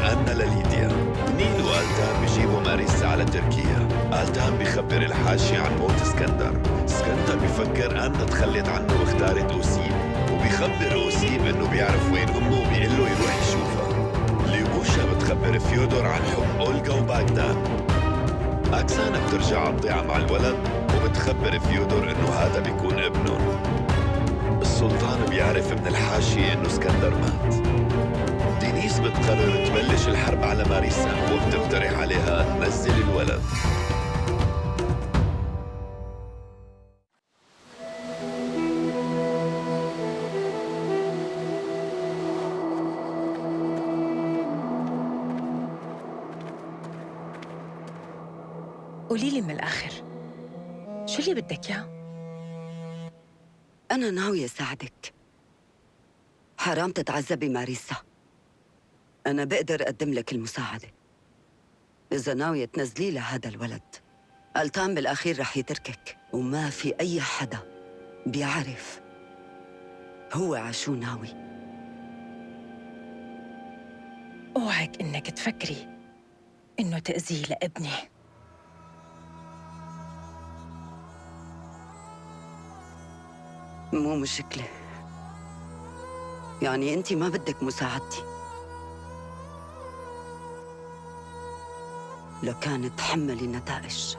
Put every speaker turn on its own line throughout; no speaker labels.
أنا لليديا. نيل وألتان بيجيبوا ماريسا على تركيا. ألتان بيخبر الحاشي عن موت اسكندر. اسكندر بيفكر أنا تخلت عنه واختارت أوسيب، وبيخبر أوسيب إنه بيعرف وين أمه وبيقول له يروح يشوفها. ليوبوشا بتخبر فيودور عن حب أولغا وباغدان. أكسانا بترجع على الضيعة مع الولد وبتخبر فيودور إنه هذا بيكون ابنهم. السلطان بيعرف من الحاشي إنه اسكندر مات. دينيس بتقرر تبلش الحرب على ماريسا وبتقترح عليها تنزل الولد.
قولي لي من الآخر، شو اللي بدك إياه؟
أنا ناوية أساعدك. حرام تتعذبي ماريسا. أنا بقدر أقدم لك المساعدة إذا ناوية تنزلي لهذا الولد. ألتان بالأخير رح يتركك، وما في أي حدا بيعرف هو عشو ناوي.
اوعك إنك تفكري إنه تأذيه لابني.
مو مشكلة، يعني أنت ما بدك مساعدتي. لكان تحملي النتائج.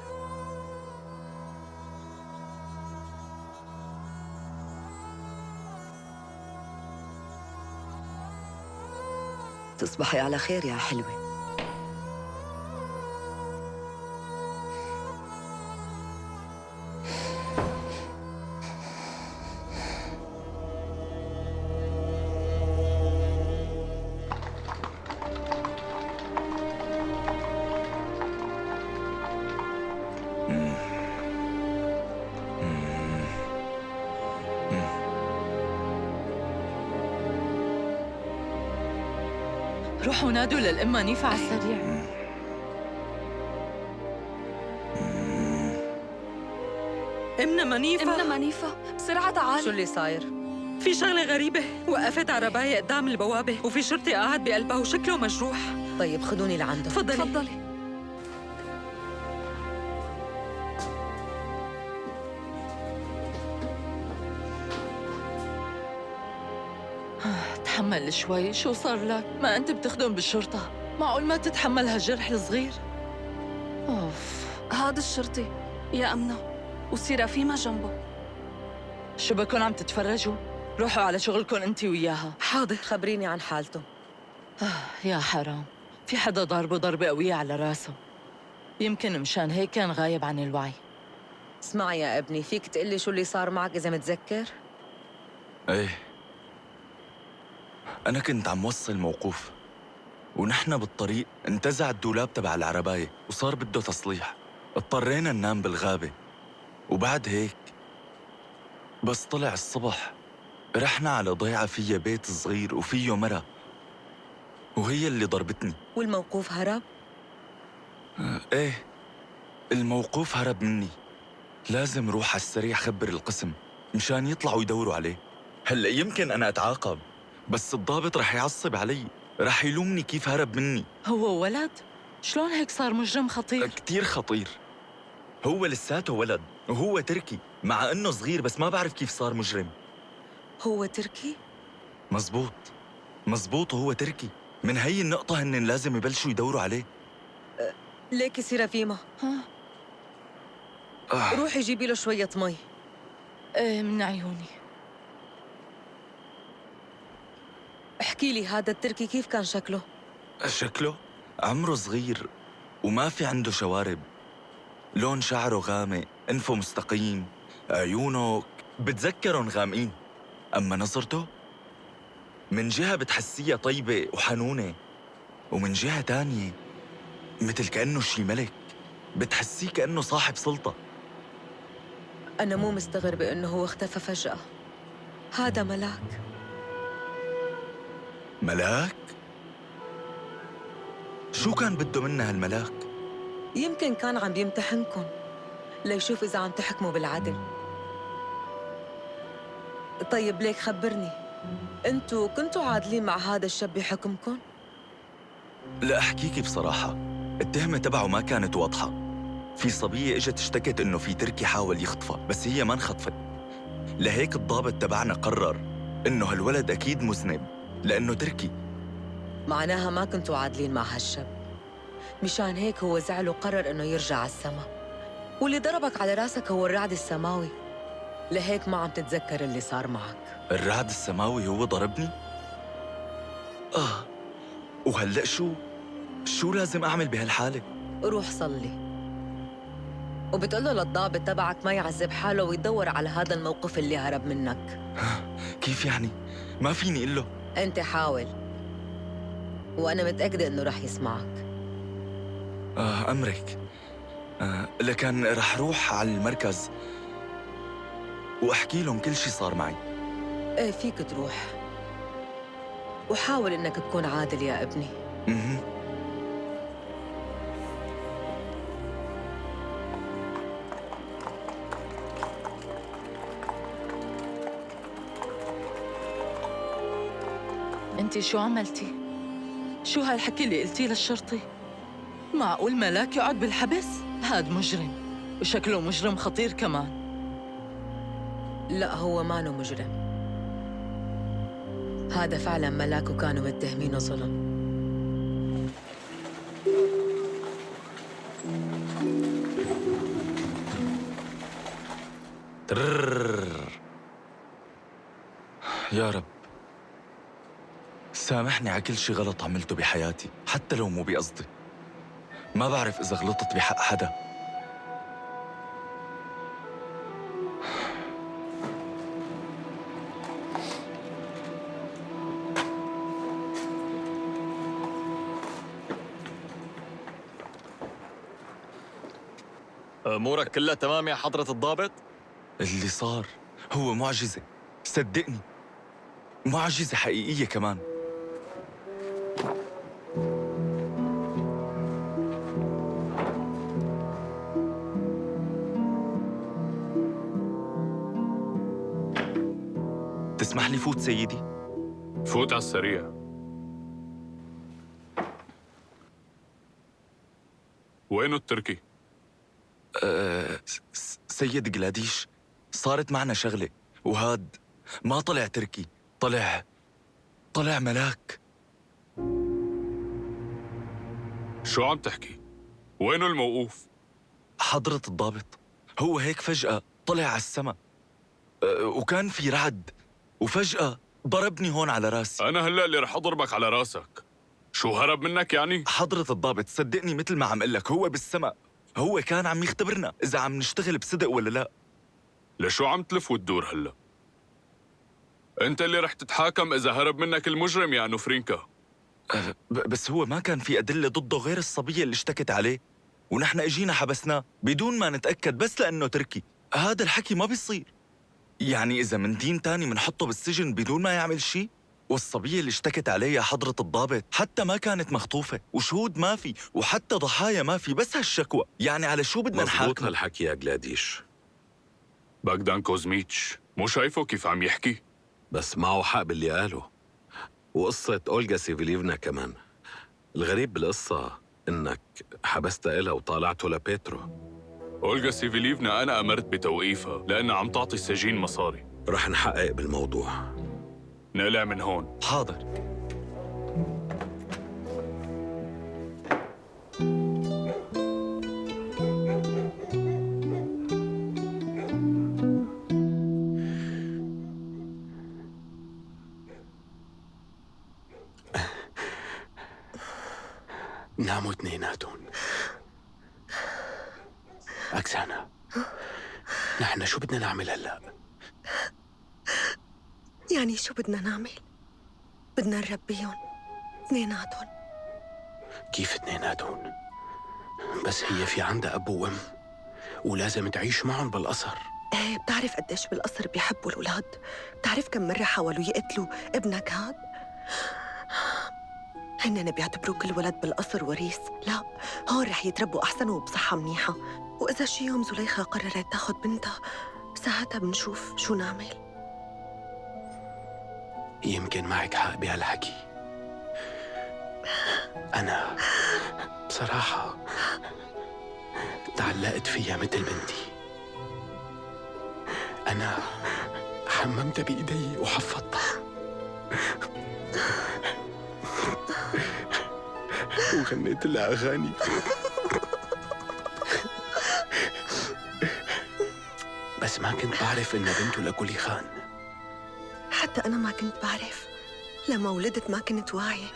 تصبحي على خير يا حلوة.
روحوا نادوا للأمة نيفا على السريع.
امنا منيفة،
بسرعة تعالي.
شو اللي صاير؟ في شغلة غريبة، وقفت عرباية قدام البوابة وفي شرطي قاعد بقلبها وشكله مجروح.
طيب خدوني لعنده.
تفضلي.
تحمل شوي، شو صار لك؟ ما أنت بتخدم بالشرطة، معقول ما تتحمل هالجرح الصغير؟ أوف.
هذا الشرطي يا أمنة، وسيرافيما جنبه.
شو بكون عم تتفرجوا؟ روحوا على شغلكم أنت وياها.
حاضر.
خبريني عن حالته.
يا حرام، في حدا ضربه ضربة قوية على راسه، يمكن مشان هيك كان غايب عن الوعي.
اسمعي يا ابني، فيك تقلي شو اللي صار معك إذا متذكر؟
ايه، أنا كنت عم وصل موقوف ونحن بالطريق انتزع الدولاب تبع العرباية وصار بده تصليح. اضطرينا ننام بالغابة، وبعد هيك بس طلع الصبح رحنا على ضيعة فيها بيت صغير وفيه مرة، وهي اللي ضربتني.
والموقوف هرب؟
ايه، الموقوف هرب مني. لازم روح على السريع خبر القسم مشان يطلعوا يدوروا عليه. هلأ يمكن أنا أتعاقب، بس الضابط رح يعصب علي، رح يلومني كيف هرب مني.
هو ولد؟ شلون هيك صار مجرم خطير؟
كتير خطير. هو لساته ولد وهو تركي، مع إنه صغير، بس ما بعرف كيف صار مجرم.
هو تركي؟
مزبوط وهو تركي. من هي النقطة هن لازم يبلشوا يدوروا عليه.
ليكي سيرافيما، روحي جيبي له شوية مي.
ايه من عيوني.
احكي لي، هذا التركي كيف كان شكله؟
شكله عمره صغير وما في عنده شوارب، لون شعره غامق، أنفه مستقيم، عيونه بتذكرهم غامقين. أما نظرته من جهة بتحسيها طيبة وحنونة، ومن جهة تانية مثل كأنه شي ملك، بتحسيه كأنه صاحب سلطة.
أنا مو مستغربة إنه هو اختفى فجأة. هذا ملاك.
ملاك؟ شو كان بده منا هالملاك؟
يمكن كان عم بيمتحنكم ليشوف إذا عم تحكموا بالعدل. طيب ليك خبرني، أنتوا كنتوا عادلين مع هذا الشاب بحكمكم؟
لا أحكيكي بصراحة، التهمة تبعه ما كانت واضحة. في صبية اجت اشتكت إنه في تركي حاول يخطفها، بس هي ما انخطفت. لهيك الضابط تبعنا قرر إنه هالولد أكيد مذنب لأنه تركي.
معناها ما كنتوا عادلين مع هالشاب، مشان هيك هو زعل وقرر إنه يرجع على السما، واللي ضربك على راسك هو الرعد السماوي. لهيك ما عم تتذكر اللي صار معك.
الرعد السماوي هو ضربني؟ وهلأ شو لازم أعمل بهالحالة؟
روح صلي، وبتقوله للضابط تبعك ما يعذب حاله ويدور على هذا الموقف اللي هرب منك.
كيف يعني؟ ما فيني إقله؟
أنت حاول، وأنا متأكدة إنه رح يسمعك.
أمرك. لكن رح روح على المركز وأحكي لهم كل شي صار معي.
إيه فيك تروح، وحاول إنك تكون عادل يا ابني.
انتي شو عملتي؟ شو هالحكي اللي قلتيه للشرطي؟ معقول ملاك يقعد بالحبس؟ هاد مجرم، وشكله مجرم خطير كمان.
لا هو مانو مجرم، هذا فعلا ملاك وكانوا متهمينه ظلم.
يا رب سامحني على كل شي غلط عملته بحياتي، حتى لو مو بقصدي. ما بعرف إذا غلطت بحق حدا.
أمورك كلها تمام يا حضرة الضابط؟
اللي صار هو معجزة، صدقني، معجزة حقيقية كمان. تسمح لي فوت سيدي؟
فوت على السريع. وينه التركي؟
سيد جلاديش، صارت معنا شغلة، وهاد ما طلع تركي، طلع ملاك.
شو عم تحكي؟ وينه الموقوف؟
حضرة الضابط، هو هيك فجأة طلع على السما، وكان في رعد، وفجأة ضربني هون على راسي.
أنا هلأ اللي رح أضربك على راسك. شو هرب منك يعني؟
حضرة الضابط صدقني مثل ما عم قلك، هو بالسما، هو كان عم يختبرنا إذا عم نشتغل بصدق ولا لا.
لشو عم تلف وتدور هلأ؟ أنت اللي رح تتحاكم إذا هرب منك المجرم يا نوفرينكا.
بس هو ما كان في أدلة ضده غير الصبية اللي اشتكت عليه، ونحن اجينا حبسناه بدون ما نتأكد بس لأنه تركي. هذا الحكي ما بيصير. يعني إذا من دين تاني منحطه بالسجن بدون ما يعمل شيء؟ والصبية اللي اشتكت عليه يا حضرة الضابط حتى ما كانت مخطوفة، وشهود ما في، وحتى ضحايا ما في، بس هالشكوى. يعني على شو بدنا نحاكم؟
مظبوط هالحكي يا جلاديش.
باغدان كوزميتش مو شايفه كيف عم يحكي؟
بس معه حق باللي قاله، وقصة أولغا سيفيليفنا كمان. الغريب بالقصة إنك حبست إلها وطالعته لبيترو.
أولغا سيفيليفنا أنا أمرت بتوقيفها لأنها عم تعطي السجين مصاري.
رح نحقق بالموضوع.
نقلع من هون.
حاضر.
ناموا اثنيناتهم. أكسانا، نحن شو بدنا نعمل هلأ؟
يعني شو بدنا نعمل؟ بدنا نربيهم اثنيناتهم.
كيف اثنيناتهم؟ بس هي في عندها أب وأم ولازم تعيش معهم بالقصر.
ايه بتعرف قديش بالقصر بيحبوا الأولاد؟ بتعرف كم مرة حاولوا يقتلوا ابنك هاد؟ هنن بيعتبروا كل ولد بالقصر وريث. لا، هون رح يتربوا أحسن وبصحة منيحة، وإذا شي يوم زليخة قررت تاخد بنتها ساعتها بنشوف شو نعمل.
يمكن معك حق بهالحكي،
أنا بصراحة تعلقت فيها مثل بنتي. أنا حممتها بإيدي وحفظتها وغنيت لها أغاني. بس ما كنت بعرف إنها بنته لكولي خان.
حتى أنا ما كنت بعرف. لما ولدت ما كنت واعية،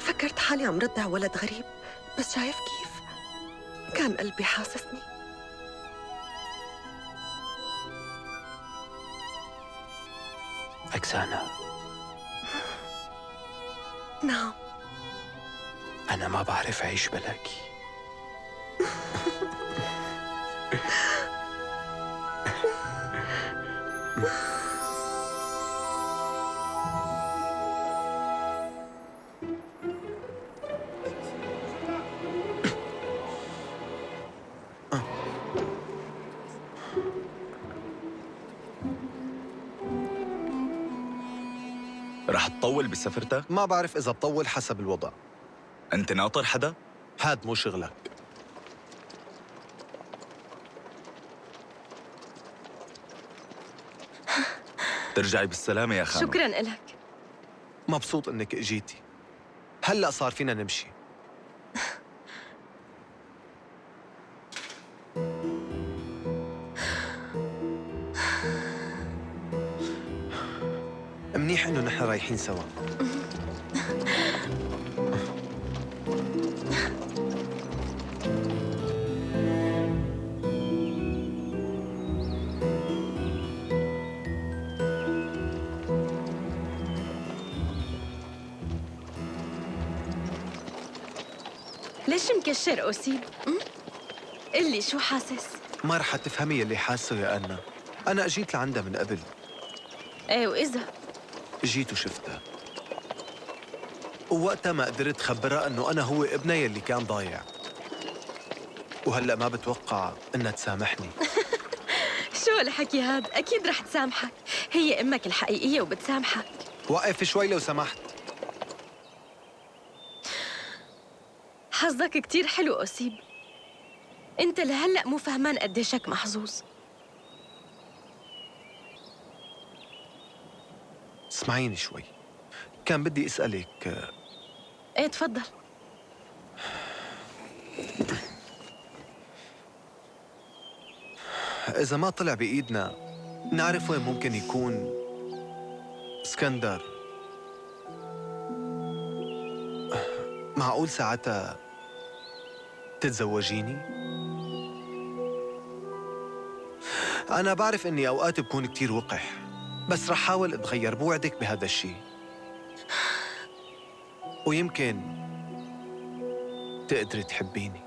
فكرت حالي عم رضع ولد غريب. بس شايف كيف؟ كان قلبي حاسسني.
أكسانا،
نعم،
أنا ما بعرف أعيش بلاكي.
رح تطول بسفرتك؟
ما بعرف إذا بطول حسب الوضع.
أنت ناطر حدا؟
هاد مو شغلك.
ترجعي بالسلامة يا خانم.
شكراً إلك.
مبسوط إنك إجيتي. هلأ صار فينا نمشي. منيح إنه نحن رايحين سوا.
ليش مكشر أوسيب؟ قلي شو حاسس؟
ما رح تفهمي اللي حاسه يا أنا. أنا أجيت لعندها من قبل.
إيه وإذا؟
جيت وشفتها، ووقتها ما قدرت خبرها إنه أنا هو ابنها يلي كان ضايع. وهلأ ما بتوقع إنها تسامحني.
شو الحكي هاد؟ أكيد رح تسامحك، هي أمك الحقيقية وبتسامحك.
وقف شوي لو سمحت.
حظك كتير حلو أوسيب. أنت لهلأ مو فهمان قديشك محظوظ.
اسمعيني شوي، كان بدي أسألك.
إيه تفضل.
إذا ما طلع بإيدنا نعرف وين ممكن يكون اسكندر، معقول ساعتها تتزوجيني؟ أنا بعرف إني أوقات بكون كتير وقح، بس رح حاول أتغير، بوعدك بهذا الشيء. ويمكن تقدري تحبيني.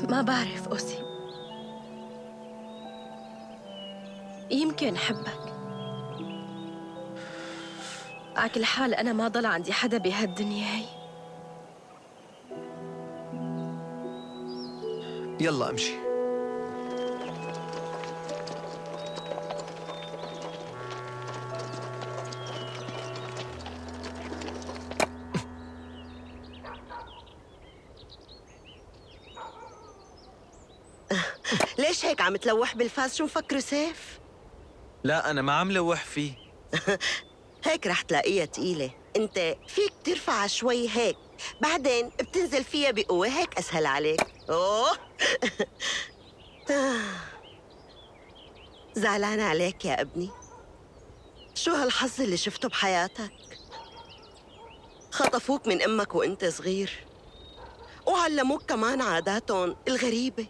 ما بعرف أوسي، يمكن حبك. على كل حال أنا ما ضل عندي حدا بهالدنيا هي.
يلا امشي.
ليش هيك عم تلوح بالفاس؟ شو مفكره سيف؟
لا أنا ما عم لوح فيه.
هيك رح تلاقيها تقيلة. انت فيك ترفعها شوي هيك، بعدين بتنزل فيها بقوة، هيك أسهل عليك. أوه زعلانة عليك يا ابني. شو هالحظ اللي شفته بحياتك؟ خطفوك من أمك وأنت صغير، وعلموك كمان عاداتهم الغريبة،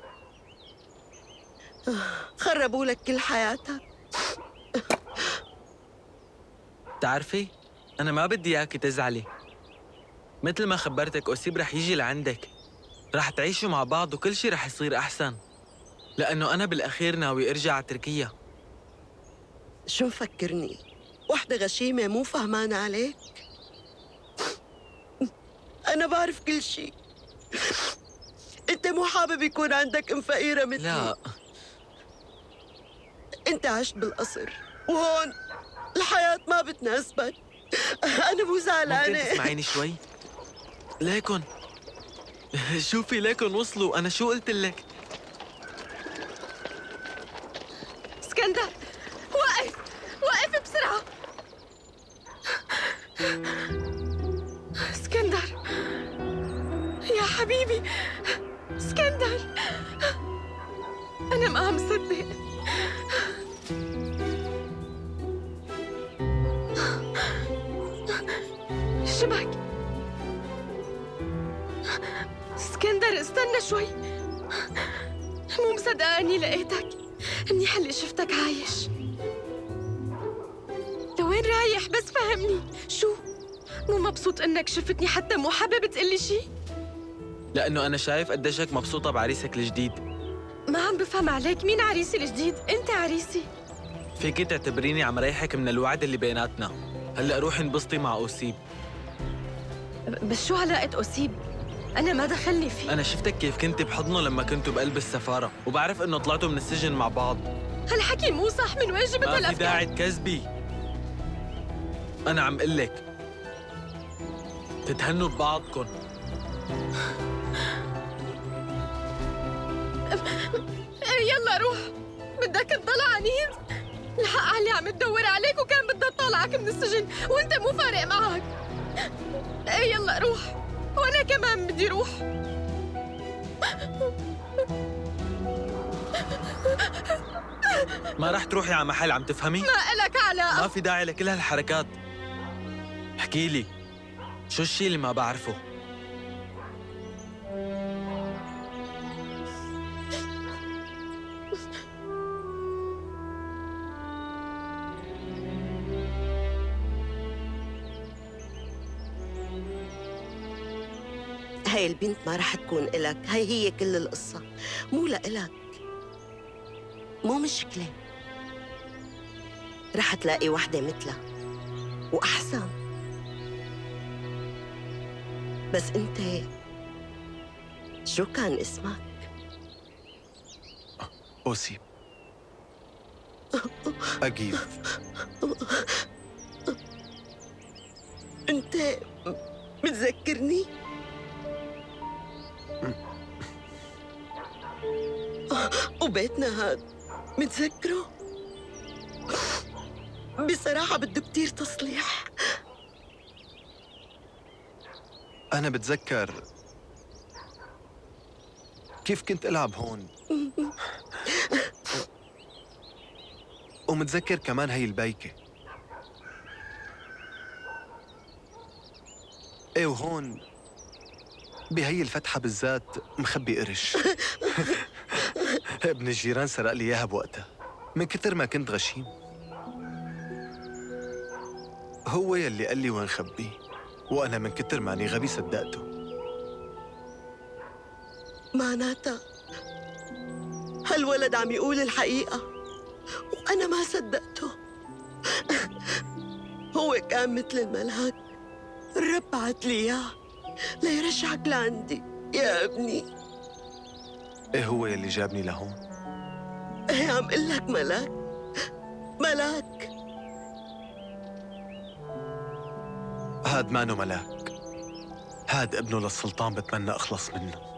خربوا لك كل حياتك.
تعرفي أنا ما بدي إياكي تزعلي. مثل ما خبرتك أوسيب رح يجي لعندك، رح تعيشوا مع بعض وكل شي رح يصير أحسن، لأنه أنا بالأخير ناوي أرجع على تركيا.
شو مفكرني؟ وحدة غشيمة مو فهمانة عليك؟ أنا بعرف كل شي. أنت مو حابب يكون عندك أم فقيرة مثلي.
لا،
أنت عشت بالقصر، وهون الحياة ما بتناسبك. أنا مو زعلانة.
ممكن تسمعيني شوي؟ ليكن شوفي ليكن وصلوا. أنا شو قلت لك؟
اسكندر، وقف وقف بسرعة. اسكندر يا حبيبي، اسكندر، أنا ما عم صدق. شبك اسكندر، استنى شوي. مو مصدقة أني لقيتك. منيح اللي شفتك عايش. لوين رايح؟ بس فهمني. شو؟ مو مبسوط إنك شفتني حتى مو حابب تقلي شي؟
لأنه أنا شايف قديش هيك مبسوطة بعريسك الجديد.
ما عم بفهم عليك. مين عريسي الجديد؟ أنت عريسي.
فيكي تعتبريني عم ريحك من الوعد اللي بيناتنا. هلأ روحي انبسطي مع أوسيب.
بس شو علاقة أوسيب؟ أنا ما دخلني فيه.
أنا شفتك كيف كنت بحضنه لما كنتوا بقلب السفارة، وبعرف إنه طلعتوا من السجن مع بعض.
هالحكي مو صح. من وين جبت
ما في
هالأفكار؟
داعي تكذبي. أنا عم قلك تتهنوا ببعضكن.
يلا روح. بدك تضل عنيد؟ الحق علي عم تدور عليك وكان بدها تطلعك من السجن وانت مو فارق معك. يلا روح، وانا كمان بدي روح.
ما رح تروحي على محل، عم تفهمي؟
ما إلك علاقة.
ما في داعي لكل هالحركات. احكي لي شو الشي اللي ما بعرفه؟
هاي البنت ما رح تكون إلك. هي كل القصة، مو لإلك. مو مشكلة، رح تلاقي وحدة مثلها وأحسن. بس أنت شو كان اسمك؟
أوسيب. أجيف.
أنت بتذكرني؟ وبيتنا هاد متذكره؟ بصراحة بده كتير تصليح.
أنا بتذكر كيف كنت ألعب هون. ومتذكر كمان هي البيكة. ايه، وهون بهي الفتحة بالذات مخبي قرش. ابن الجيران سرق لي اياها بوقتها من كتر ما كنت غشيم. هو يلي قال لي وين خبيه، وانا من كتر ماني غبي صدقته.
معناتها هالولد عم يقول الحقيقة وأنا ما صدقته. هو كان مثل الملاك، الرب بعت لي إياه ليرجعك لعندي يا ابني.
ايه هو يلي جابني لهون.
ايه عم قل لك ملاك، ملاك.
هاد مانو ملاك، هاد ابنه للسلطان بتمنى اخلص منه.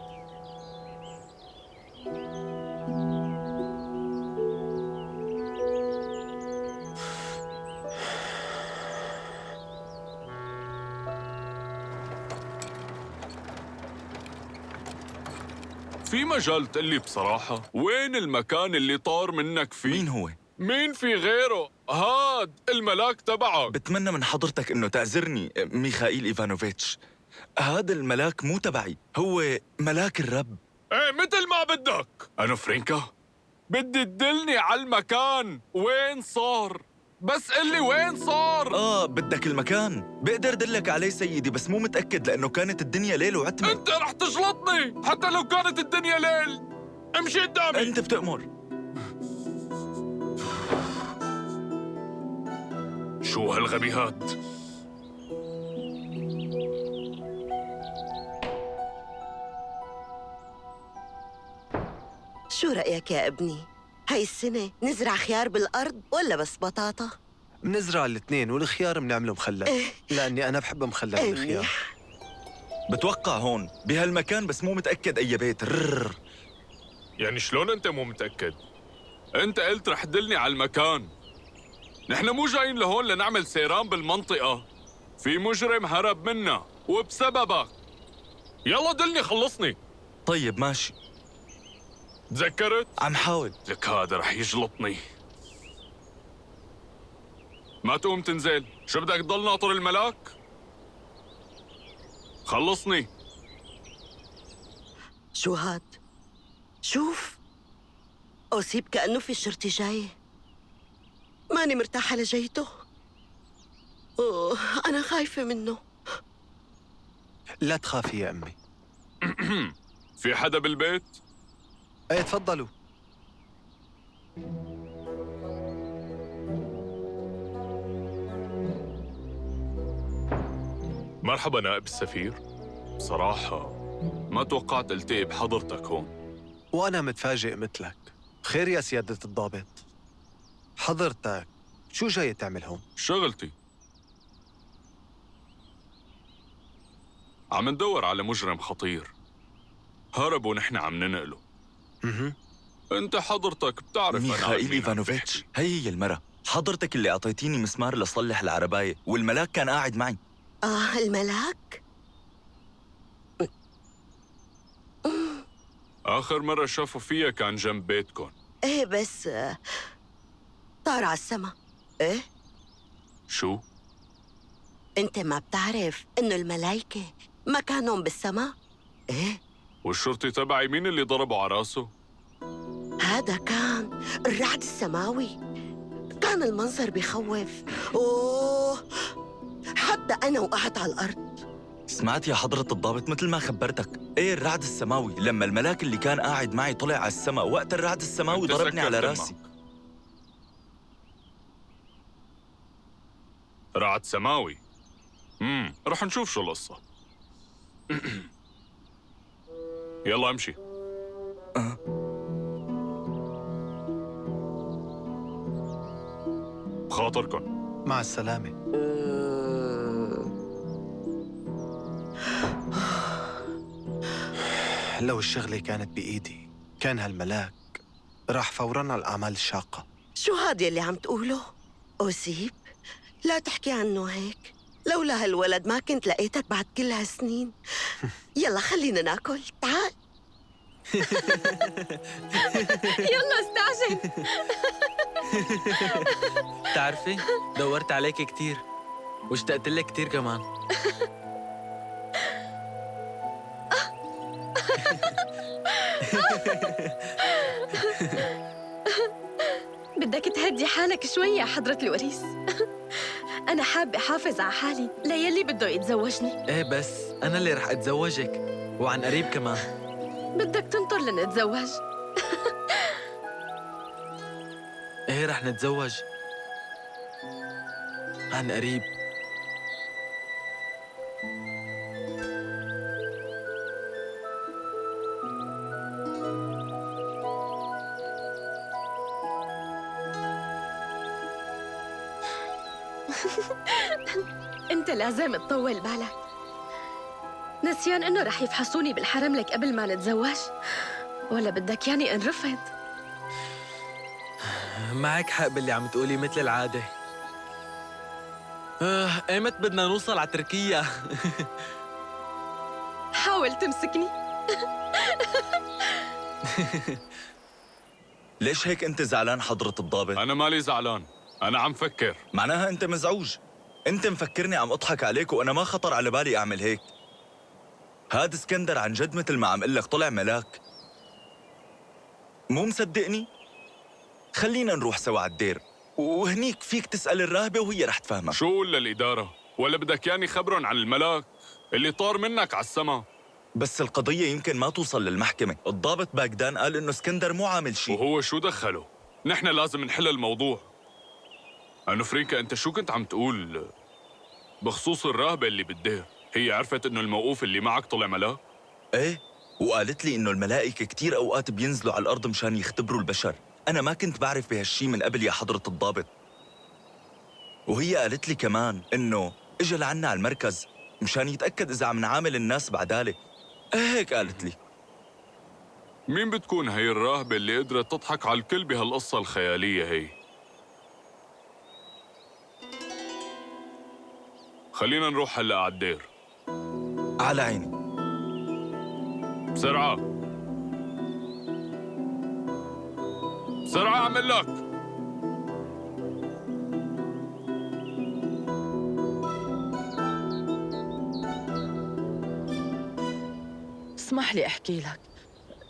في مجال تقلي بصراحة وين المكان اللي طار منك فيه؟
مين هو؟
مين في غيره؟ هاد الملاك تبعك.
بتمنى من حضرتك إنه تعذرني ميخائيل إيفانوفيتش. هذا الملاك مو تبعي، هو ملاك الرب.
ايه مثل ما بدك. أنا فرينكا بدي تدلني على المكان وين صار. بس قلي وين صار.
بدك المكان؟ بقدر دلك عليه سيدي، بس مو متأكد لأنه كانت الدنيا ليل وعتمة.
انت رح تجلطني حتى لو كانت الدنيا ليل. امشي قدامي.
انت بتأمر.
شو هالغبي هاد؟
شو رأيك يا ابني؟ هاي السنة نزرع خيار بالأرض ولا بس بطاطا؟
بنزرع الاثنين والخيار بنعمله مخلل. لأني أنا بحب مخلل الخيار.
بتوقع هون بهالمكان، بس مو متأكد أي بيت.
يعني شلون أنت مو متأكد؟ أنت قلت رح تدلني على المكان. نحن مو جايين لهون لنعمل سيران بالمنطقة. في مجرم هرب منا وبسببك. يلا دلني خلصني.
طيب ماشي.
تذكرت؟
عم حاول.
لك هذا رح يجلطني. ما تقوم تنزل؟ شو بدك تضل ناطر الملاك؟ خلصني.
شو هاد؟ شوف، أوسيب كأنه في شرطي جاي. ماني مرتاحة لجيته. أنا خايفة منه.
لا تخافي يا أمي.
في حدا بالبيت؟
ايه تفضلوا.
مرحبا نائب السفير. بصراحة ما توقعت التقي بحضرتك هون.
وأنا متفاجئ مثلك. خير يا سيادة الضابط؟ حضرتك شو جاي تعمل هون؟
شغلتي. عم ندور على مجرم خطير هرب ونحن عم ننقله. انت حضرتك بتعرف
ميخائيل إيفانوفيتش، هي المرة حضرتك اللي أعطيتيني مسمار لصلح العرباية، والملاك كان قاعد معي.
الملاك؟
آخر مرة شافوا فيها كان جنب بيتكم.
ايه بس طار على السما. ايه؟
شو؟
انت ما بتعرف انه الملايكة مكانهم بالسما؟ ايه؟
والشرطي تبعي مين اللي ضربه على راسه؟
هذا كان الرعد السماوي. كان المنظر بيخوف. اوه، حتى انا وقعت على الارض.
سمعت يا حضرة الضابط مثل ما خبرتك. ايه الرعد السماوي، لما الملاك اللي كان قاعد معي طلع على السماء، وقت الرعد السماوي ضربني على راسي.
رعد سماوي. رح نشوف شو القصة. يلا امشي. بخاطركن.
مع السلامة. لو الشغلة كانت بإيدي كان هالملاك راح فوراً على الأعمال الشاقة.
شو هاد يلي عم تقوله؟ أوسيب، لا تحكي عنه هيك. لولا هالولد ما كنت لقيتك بعد كل هالسنين. يلا خلينا ناكل، تعال.
يلا استعجل.
بتعرفي دورت عليك كتير واشتقت لك كتير كمان.
بدك تهدي حالك شوي يا حضرة الوريث. أنا حابة أحافظ على حالي ليلي بده يتزوجني.
ايه بس أنا اللي رح أتزوجك، وعن قريب كمان.
بدك تنطر لنتزوج.
ايه رح نتزوج عن قريب.
أنت لازم تطول بالك. نسيان إنه رح يفحصوني بالحرم لك قبل ما نتزوج، ولا بدك ياني انرفض؟
معك حق باللي عم تقولي مثل العادة. ايمت بدنا نوصل على تركيا؟
حاول تمسكني.
ليش هيك أنت زعلان حضرة الضابط؟
أنا مالي زعلان، أنا عم فكر.
معناها أنت مزعوج. أنت مفكرني عم أضحك عليك، وأنا ما خطر على بالي أعمل هيك. هاد اسكندر عن جد مثل ما عم قلك طلع ملاك. مو مصدقني؟ خلينا نروح سوا على الدير، وهنيك فيك تسأل الراهبة وهي رح تفهمك.
شو ولا الإدارة؟ ولا بدك ياني خبرن عن الملاك اللي طار منك على السما؟
بس القضية يمكن ما توصل للمحكمة. الضابط باغدان قال إنه اسكندر مو عامل شيء.
وهو شو دخله؟ نحن لازم نحل الموضوع. أنو فرينكا، أنت شو كنت عم تقول بخصوص الراهبة اللي بالدير؟ هي عرفت إنه الموقوف اللي معك طلع ملاك؟
إيه، وقالت لي إنه الملائكة كتير أوقات بينزلوا على الأرض مشان يختبروا البشر. أنا ما كنت بعرف بهالشي من قبل يا حضرة الضابط. وهي قالت لي كمان إنه إجا لعنا على المركز مشان يتأكد إذا عم نعامل الناس بعدالة. هيك قالت لي.
مين بتكون هي الراهبة اللي قدرت تضحك على الكل بهالقصة الخيالية هي؟ خلينا نروح هلأ على الدير.
على عيني.
بسرعة بسرعة أعمل لك.
اسمح لي أحكي لك،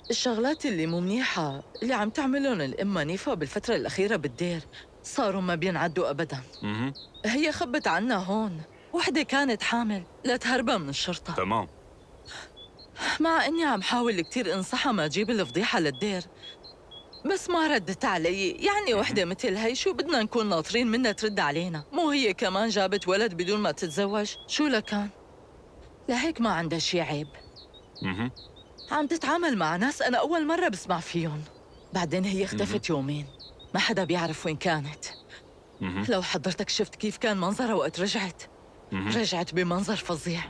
الشغلات اللي مو منيحة اللي عم تعملهم الأم نيفا بالفترة الأخيرة بالدير صاروا ما بينعدوا أبداً. هي خبت عنا هون وحدة كانت حامل لا تهربها من الشرطة.
تمام.
مع إني عم حاول كتير انصحها ما تجيب الفضيحة للدير، بس ما ردت علي. يعني وحدة مثل هي شو بدنا نكون ناطرين منها ترد علينا؟ مو هي كمان جابت ولد بدون ما تتزوج؟ شو لكان؟ لهيك ما عندها شي عيب. عم تتعامل مع ناس أنا أول مرة بسمع فيهم. بعدين هي اختفت يومين، ما حدا بيعرف وين كانت. لو حضرتك شفت كيف كان منظرها وقت رجعت. رجعت بمنظر فظيع.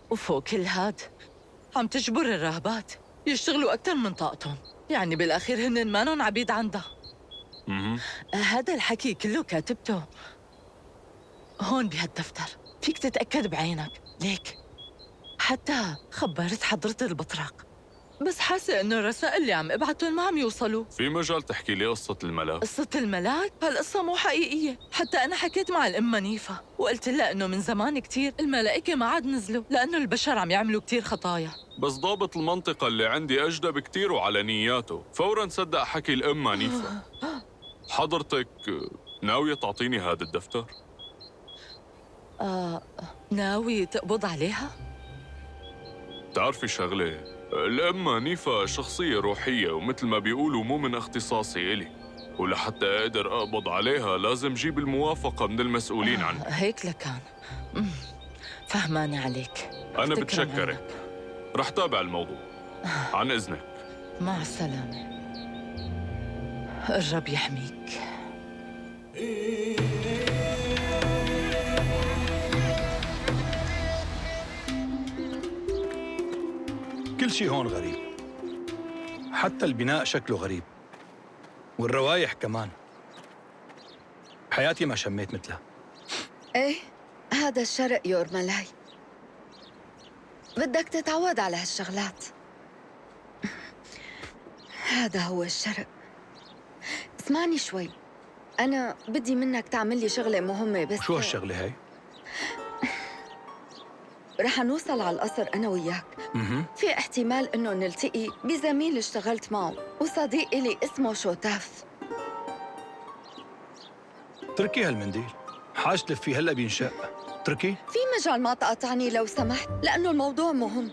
وفوق كل هاد عم تجبر الراهبات يشتغلوا أكثر من طاقتهم. يعني بالأخير هن مانن عبيد عندها. هذا الحكي كله كاتبته هون بهالدفتر، فيك تتأكد بعينك. ليك حتى خبرت حضرة البطرق، بس حاسة إنه الرسائل اللي عم ابعتهم ما عم يوصلوا.
في مجال تحكي لي قصة الملاك؟
قصة الملاك؟ هالقصة مو حقيقية. حتى أنا حكيت مع الأم نيفا وقلت لها إنه من زمان كتير الملائكة ما عاد نزلوا لأنه البشر عم يعملوا كتير خطايا.
بس ضابط المنطقة اللي عندي أجدى بكتير وعلى نياته، فوراً صدق حكي الأم نيفا. حضرتك ناوية تعطيني هذا الدفتر؟
ناوي تقبض عليها؟
تعرفي شغلة، الأم نيفا شخصية روحية ومثل ما بيقولوا مو من اختصاصي إلي، ولحتى أقدر أقبض عليها لازم جيب الموافقة من المسؤولين عنها.
هيك لكان. فهماني عليك.
أنا بتشكرك، رح تابع الموضوع. عن إذنك.
مع السلامة. الرب يحميك.
كل شي هون غريب، حتى البناء شكله غريب، والروايح كمان. بحياتي ما شميت مثلها.
ايه، هذا الشرق يورملاي، بدك تتعود على هالشغلات. هذا هو الشرق. اسمعني شوي، أنا بدي منك تعمل لي شغلة مهمة. بس
شو هالشغلة هاي؟
رح نوصل على القصر أنا وياك. في احتمال إنه نلتقي بزميل اشتغلت معه وصديق إلي اسمه شوتاف.
تركي هالمنديل، حاج تلف فيه هلا بينشق. تركي؟
في مجال ما تقاطعني لو سمحت، لأنه الموضوع مهم.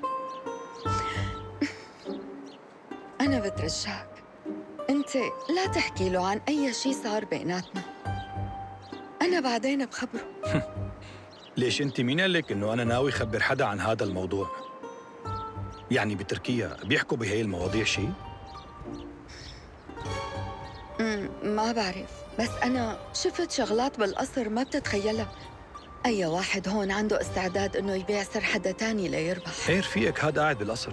أنا بترجاك أنت لا تحكي له عن أي شيء صار بيناتنا، أنا بعدين بخبره.
ليش انت مين قال لك انه انا ناوي خبر حدا عن هذا الموضوع؟ يعني بتركيا بيحكوا بهي المواضيع شيء؟
ما بعرف، بس أنا شفت شغلات بالقصر ما بتتخيلها. أي واحد هون عنده استعداد إنه يبيع سر حدا تاني ليربح.
خير فيك، هذا قاعد بالقصر.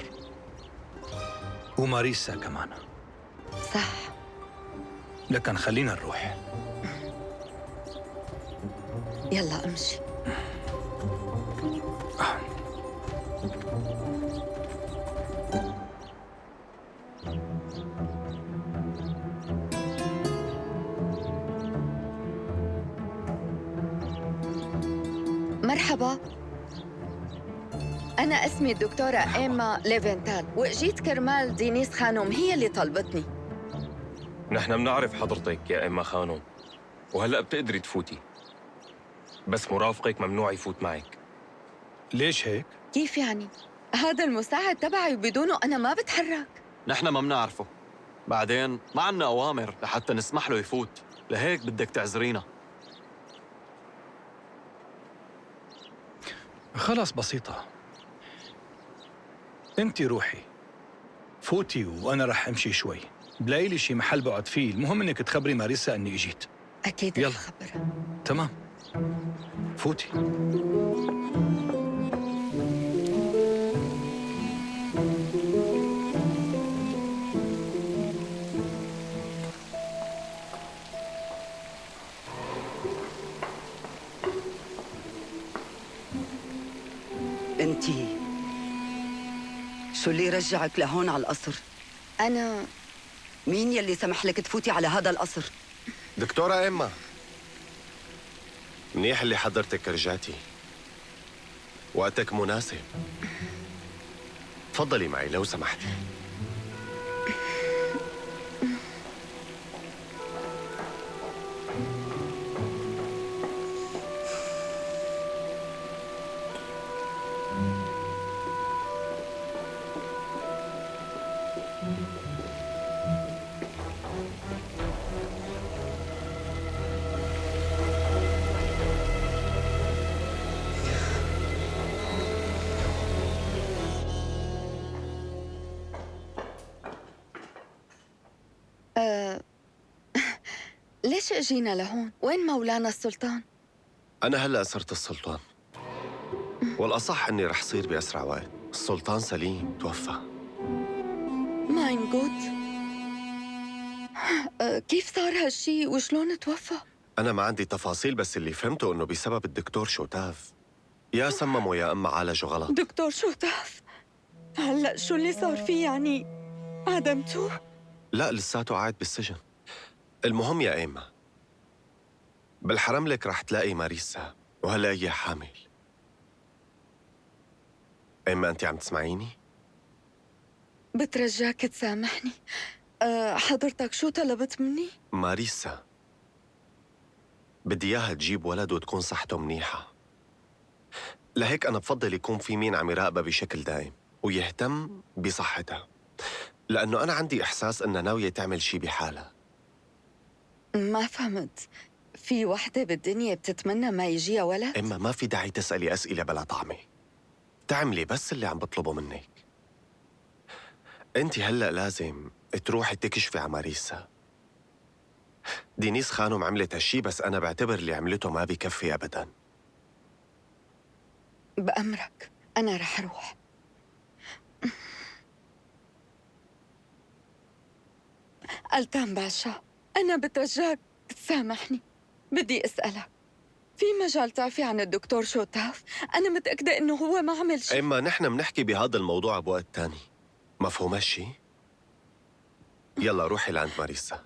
وماريسا كمان.
صح.
لكن خلينا نروح.
يلا امشي. مرحبا، أنا اسمي الدكتورة إيما ليفنتال، وإجيت كرمال دينيس خانوم، هي اللي طلبتني.
نحن بنعرف حضرتك يا إيما خانوم، وهلأ بتقدري تفوتي، بس مرافقك ممنوع يفوت معك.
ليش هيك؟
كيف يعني؟ هذا المساعد تبعي وبدونه أنا ما بتحرك.
نحن ما بنعرفه، بعدين ما عنا أوامر لحتى نسمح له يفوت، لهيك بدك تعذرينا.
خلاص بسيطة، انت روحي فوتي وأنا رح أمشي شوي، بلاقي لي شي محل بقعد فيه. المهم إنك تخبري ماريسا إني إجيت.
أكيد
يلا.
رح خبرها.
تمام، فوتي.
انتي شو اللي رجعك لهون على القصر؟
أنا
مين يلي سمح لك تفوتي على هذا القصر؟
دكتورة إما، منيح اللي حضرتك رجعتي. وقتك مناسب. تفضلي معي لو سمحتي.
ليش اجينا لهون؟ وين مولانا السلطان؟
أنا هلأ صرت السلطان، والأصح إني رح صير بأسرع وقت. السلطان سليم توفى.
ماين جود. كيف صار هالشي وشلون توفى؟
أنا ما عندي تفاصيل، بس اللي فهمته إنه بسبب الدكتور شوتاف. يا سمموا يا إما عالجوا غلط.
دكتور شوتاف، هلأ شو اللي صار فيه يعني؟ عدمتوه؟
لا، لساته قاعد بالسجن. المهم يا إيما، بالحرم لك رح تلاقي ماريسا، وهلا هي حامل. إيما أنت عم تسمعيني؟
بترجاك تسامحني. حضرتك شو طلبت مني؟
ماريسا بدي إياها تجيب ولد وتكون صحته منيحة. لهيك أنا بفضل يكون في مين عم يراقبها بشكل دائم ويهتم بصحتها، لأنه أنا عندي إحساس إنها ناوية تعمل شي بحالها.
ما فهمت. في وحدة بالدنيا بتتمنى ما يجيها ولد؟
إما ما في داعي تسألي أسئلة بلا طعمة. تعملي بس اللي عم بطلبه منك. أنت هلأ لازم تروحي تكشفي على ماريسا. دينيس خانم عملت هالشي، بس أنا بعتبر اللي عملته ما بكفي أبداً.
بأمرك، أنا رح أروح. ألتان باشا، أنا بترجاك تسامحني. بدي أسألك، في مجال تعفي عن الدكتور شوتاف؟ أنا متأكدة إنه هو ما عمل شيء.
إما نحن منحكي بهذا الموضوع بوقت تاني. مفهوم هالشي؟ يلا روحي لعند ماريسا.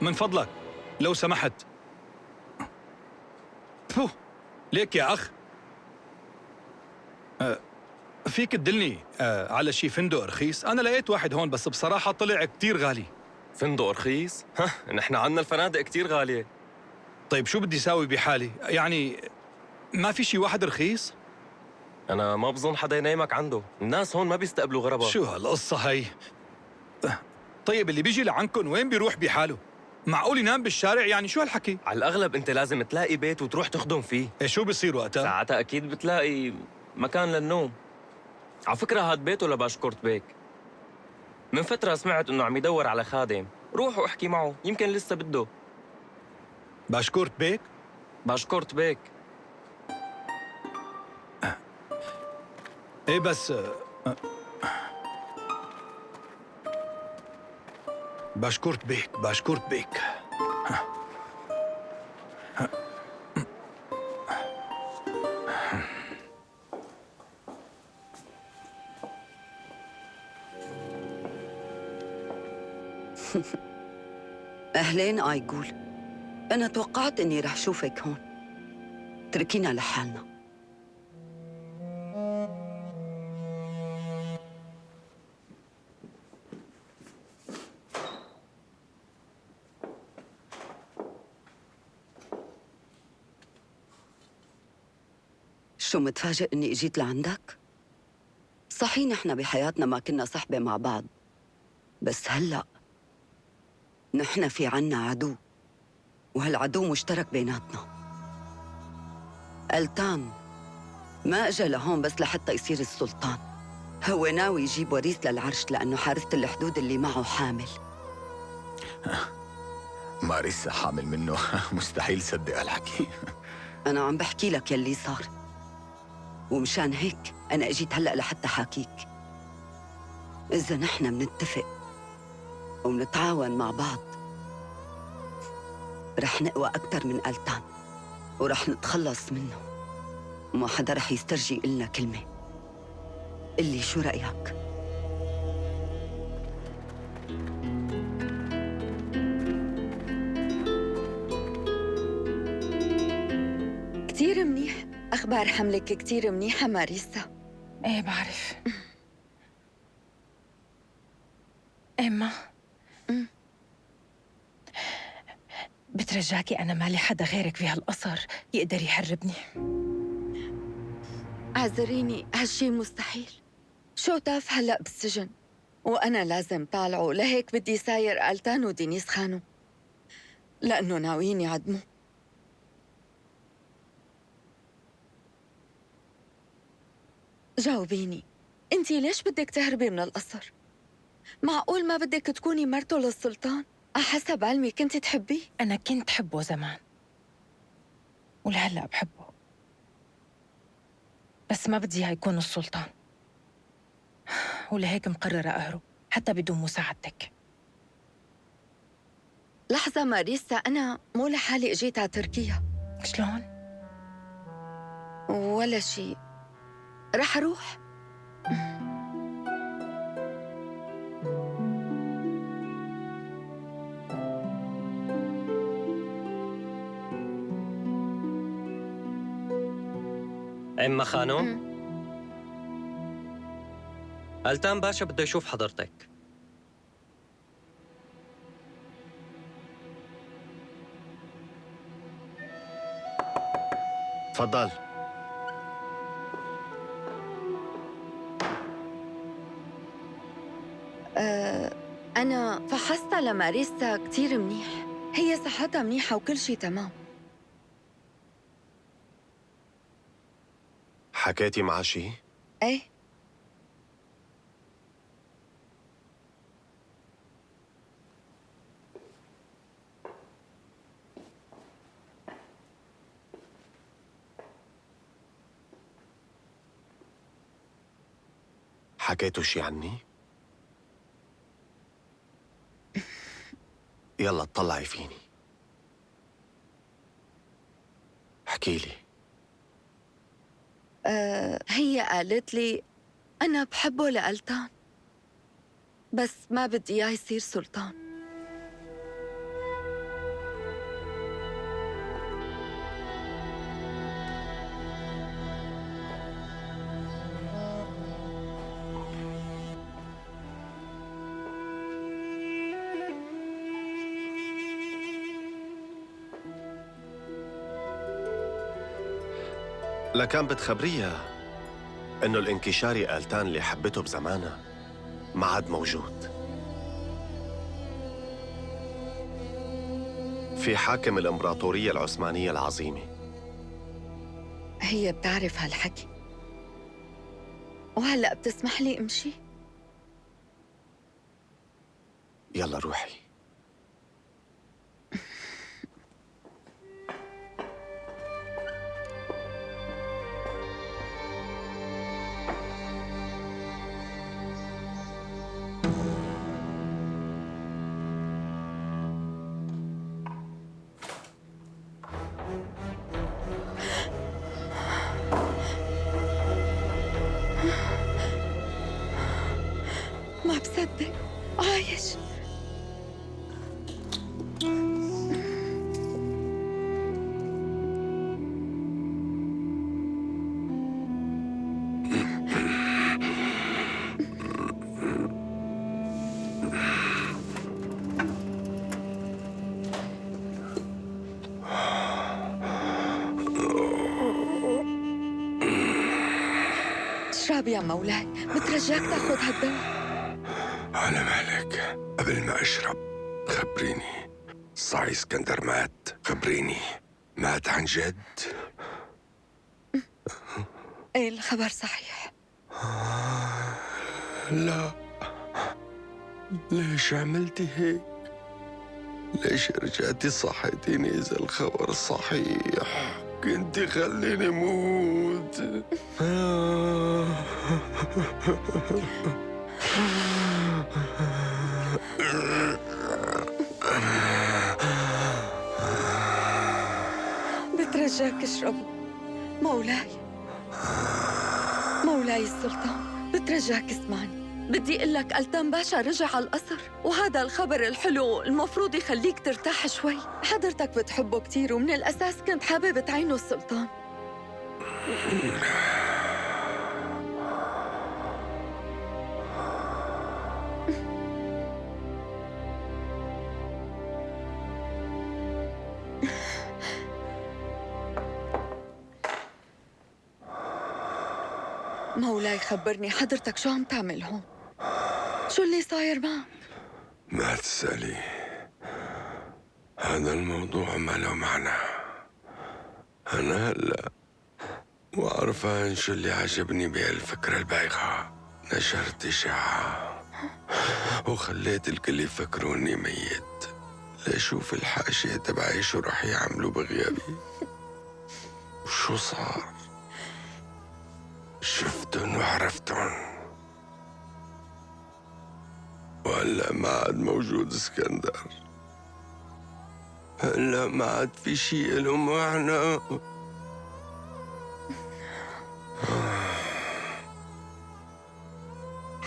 من فضلك لو سمحت. فو. ليك يا أخ، فيك تدلني على شي فندق رخيص؟ أنا لقيت واحد هون بس بصراحة طلع كتير غالي.
فندق رخيص؟ نحن عنا الفنادق كتير غالية.
طيب شو بدي ساوي بحالي؟ يعني ما في شي واحد رخيص؟
أنا ما بظن حدا ينايمك عنده، الناس هون ما بيستقبلوا غرباء.
شو هالقصة هي؟ طيب اللي بيجي لعندكم وين بيروح بحاله؟ معقول ينام بالشارع؟ يعني شو هالحكي؟
على الأغلب أنت لازم تلاقي بيت وتروح تخدم فيه.
إيه شو بصير وقتها؟
ساعتها أكيد بتلاقي مكان للنوم. على فكرة هاد بيته لباشكورت بيك. من فترة سمعت إنه عم يدور على خادم، روح واحكي معه، يمكن لسه بده.
باشكورت بيك؟
باشكورت بيك.
ايه بس باشكورت بيك، باشكورت بيك.
أهلين آيقول. أنا توقعت إني رح شوفك هون. تركينا لحالنا. شو متفاجئ إني إجيت لعندك؟ صحيح نحن بحياتنا ما كنا صحبة مع بعض، بس هلأ نحن في عنا عدو، وهالعدو مشترك بيناتنا. ألتان ما اجى لهون بس لحتى يصير السلطان، هو ناوي يجيب وريث للعرش لأنه حارسة الحدود اللي معه حامل.
ماريسا حامل منه؟ مستحيل صدق هالحكي.
أنا عم بحكي لك يلي صار، ومشان هيك أنا اجيت هلأ لحتى حاكيك. إذا نحن منتفق ومنتعاون مع بعض رح نقوى أكتر من ألتان، ورح نتخلص منه، وما حدا رح يسترجي إلنا كلمة. قلي شو رأيك؟
كتير منيح. أخبار حملك كتير منيحة ماريسا.
ايه بعرف. إما بترجاكي، أنا مالي حدا غيرك بهالقصر يقدر يحربني.
اعذريني، هالشي مستحيل. شوتاف هلأ بالسجن وأنا لازم طالعه، لهيك بدي ساير ألتان ودينيس خانو لأنه ناويين يعدموا. جاوبيني، انتي ليش بدك تهربي من القصر؟ معقول ما بدك تكوني مرته للسلطان؟ حسب علمي كنت تحبيه.
أنا كنت حبه زمان ولهلأ بحبه، بس ما بدي إياه يكون السلطان، ولهيك مقررة أهرب حتى بدون مساعدتك.
لحظة ماريسا، أنا مو لحالي اجيت على تركيا.
شلون؟
ولا شيء، رح أروح.
عم خانو؟ ألتان باشا بده يشوف حضرتك.
تفضل.
أنا فحصت لماريسا كتير منيح، هي صحتها منيحة وكل شي تمام.
حكيتي معها شي؟
ايه.
حكيتوا شي عني؟ يلا اطلعي فيني، احكي لي.
هي قالت لي أنا بحبه لألتان، بس ما بدي إياه يصير سلطان.
لكان بتخبريها إنه الانكشاري ألتان اللي حبته بزمانها ما عاد موجود. في حاكم الإمبراطورية العثمانية العظيمة.
هي بتعرف هالحكي، وهلأ بتسمح لي امشي؟
يلا روحي.
ما بصدق عايش. اشرب يا مولاي، بترجاك تاخذ هالدواء.
على مهلك. قبل ما أشرب خبريني، صاحي اسكندر مات؟ خبريني، مات عن جد؟
ايه الخبر صحيح؟
لا، ليش عملتي هيك؟ ليش رجعتي صحيتيني إذا الخبر صحيح؟ كنتي خليني موت.
بترجاك اشرب. مولاي السلطان، بترجاك اسمعني. بدي اقول لك ألتان باشا رجع على القصر، وهذا الخبر الحلو المفروض يخليك ترتاح شوي. حضرتك بتحبه كتير، ومن الأساس كنت حابب تعينه السلطان. مولاي خبرني، حضرتك شو عم تعمل هون؟ شو اللي صاير معك؟
ما تسألي، هذا الموضوع ما له معنى. أنا هلأ وعرفان شو اللي عجبني بهالفكرة البايخة. نشرت إشاعة وخليت الكل يفكروني ميت لأشوف الحاشية تبعي شو رح يعملوا بغيابي. وشو صار؟ شفتن وعرفتن، وهلا ما عاد موجود اسكندر. هلا ما عاد في شيء له معنى.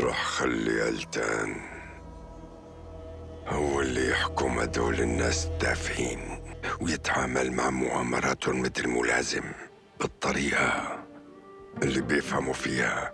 روح خلي ألتان هو اللي يحكم هدول الناس التافهين ويتعامل مع مؤامراتهم مثل ملازم بالطريقة اللي بيفهموا فيها